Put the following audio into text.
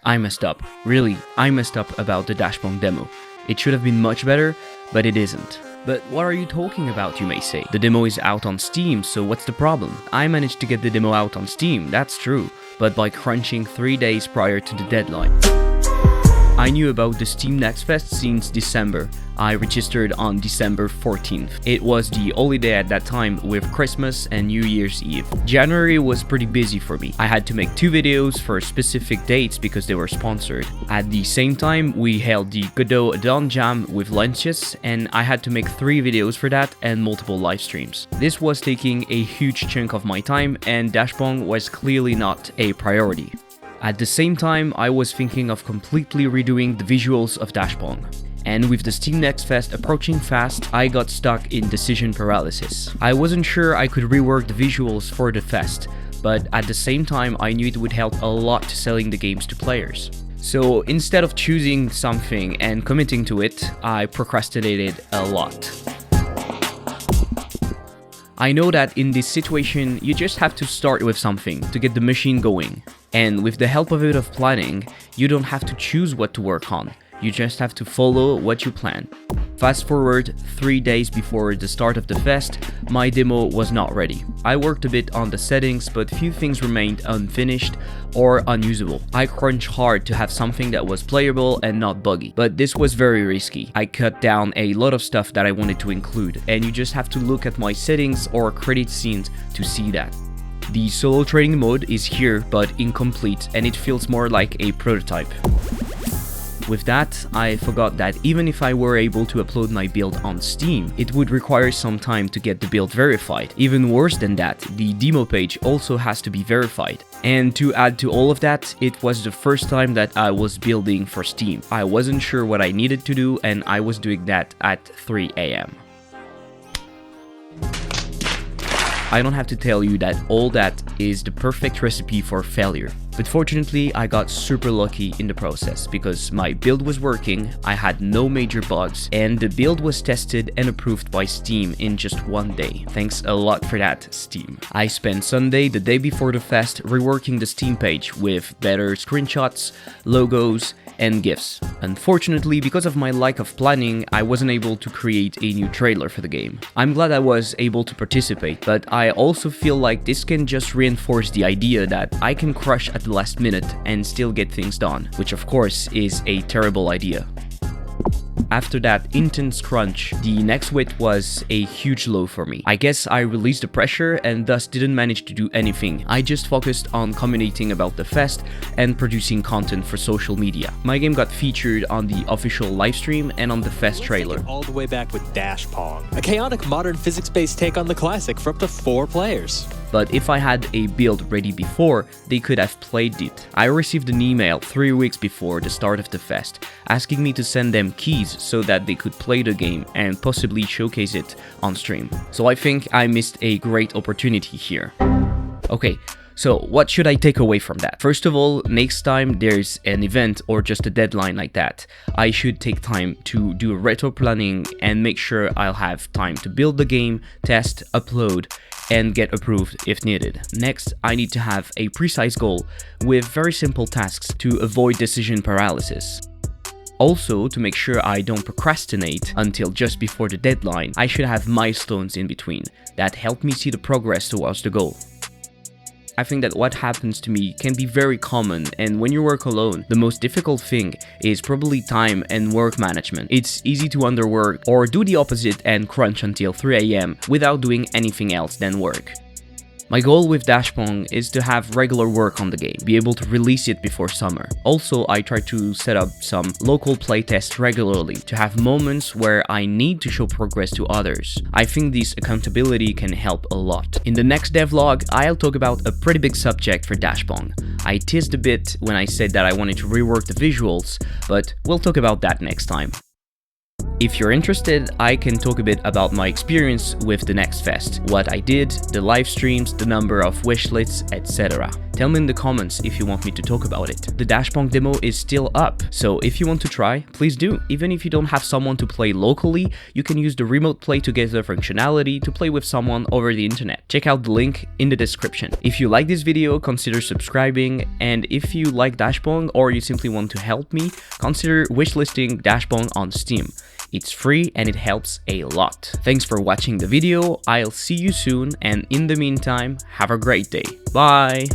I messed up. Really, I messed up about the Dashpong demo. It should have been much better, but it isn't. But what are you talking about, you may say? The demo is out on Steam, so what's the problem? I managed to get the demo out on Steam, that's true, but by crunching 3 days prior to the deadline. I knew about the Steam Next Fest since December. I registered on December 14th. It was the only day at that time with Christmas and New Year's Eve. January was pretty busy for me. I had to make 2 videos for specific dates because they were sponsored. At the same time, we held the godot-engine with lunches, and I had to make 3 videos for that and multiple live streams. This was taking a huge chunk of my time, and Dashpong was clearly not a priority. At the same time, I was thinking of completely redoing the visuals of Dashpong. And with the Steam Next Fest approaching fast, I got stuck in decision paralysis. I wasn't sure I could rework the visuals for the fest, but at the same time I knew it would help a lot to selling the games to players. So instead of choosing something and committing to it, I procrastinated a lot. I know that in this situation, you just have to start with something to get the machine going. And with the help of a bit of planning, you don't have to choose what to work on. You just have to follow what you plan. Fast forward 3 days before the start of the fest, my demo was not ready. I worked a bit on the settings, but few things remained unfinished or unusable. I crunched hard to have something that was playable and not buggy, but this was very risky. I cut down a lot of stuff that I wanted to include, and you just have to look at my settings or credit scenes to see that. The solo trading mode is here but incomplete, and it feels more like a prototype. With that, I forgot that even if I were able to upload my build on Steam, it would require some time to get the build verified. Even worse than that, the demo page also has to be verified. And to add to all of that, it was the first time that I was building for Steam. I wasn't sure what I needed to do, and I was doing that at 3 AM. I don't have to tell you that all that is the perfect recipe for failure. But fortunately, I got super lucky in the process because my build was working, I had no major bugs, and the build was tested and approved by Steam in just 1 day. Thanks a lot for that, Steam. I spent Sunday, the day before the fest, reworking the Steam page with better screenshots, logos, and GIFs. Unfortunately, because of my lack of planning, I wasn't able to create a new trailer for the game. I'm glad I was able to participate, but I also feel like this can just reinforce the idea that I can crush at the last minute and still get things done, which of course is a terrible idea. After that intense crunch, the next week was a huge low for me. I guess I released the pressure and thus didn't manage to do anything. I just focused on communicating about the fest and producing content for social media. My game got featured on the official livestream and on the fest trailer. All the way back with Dashpong, a chaotic modern physics-based take on the classic for up to 4 players. But if I had a build ready before, they could have played it. I received an email 3 weeks before the start of the fest, asking me to send them keys so that they could play the game and possibly showcase it on stream. So I think I missed a great opportunity here. Okay, so what should I take away from that? First of all, next time there's an event or just a deadline like that, I should take time to do retro planning and make sure I'll have time to build the game, test, upload, and get approved if needed. Next, I need to have a precise goal with very simple tasks to avoid decision paralysis. Also, to make sure I don't procrastinate until just before the deadline, I should have milestones in between that help me see the progress towards the goal. I think that what happens to me can be very common, and when you work alone, the most difficult thing is probably time and work management. It's easy to underwork or do the opposite and crunch until 3 AM without doing anything else than work. My goal with Dashpong is to have regular work on the game, be able to release it before summer. Also, I try to set up some local playtests regularly to have moments where I need to show progress to others. I think this accountability can help a lot. In the next devlog, I'll talk about a pretty big subject for Dashpong. I teased a bit when I said that I wanted to rework the visuals, but we'll talk about that next time. If you're interested, I can talk a bit about my experience with the Next Fest, what I did, the live streams, the number of wishlists, etc. Tell me in the comments if you want me to talk about it. The Dashpong demo is still up, so if you want to try, please do. Even if you don't have someone to play locally, you can use the remote play together functionality to play with someone over the internet. Check out the link in the description. If you like this video, consider subscribing, and if you like Dashpong or you simply want to help me, consider wishlisting Dashpong on Steam. It's free and it helps a lot. Thanks for watching the video, I'll see you soon, and in the meantime, have a great day. Bye!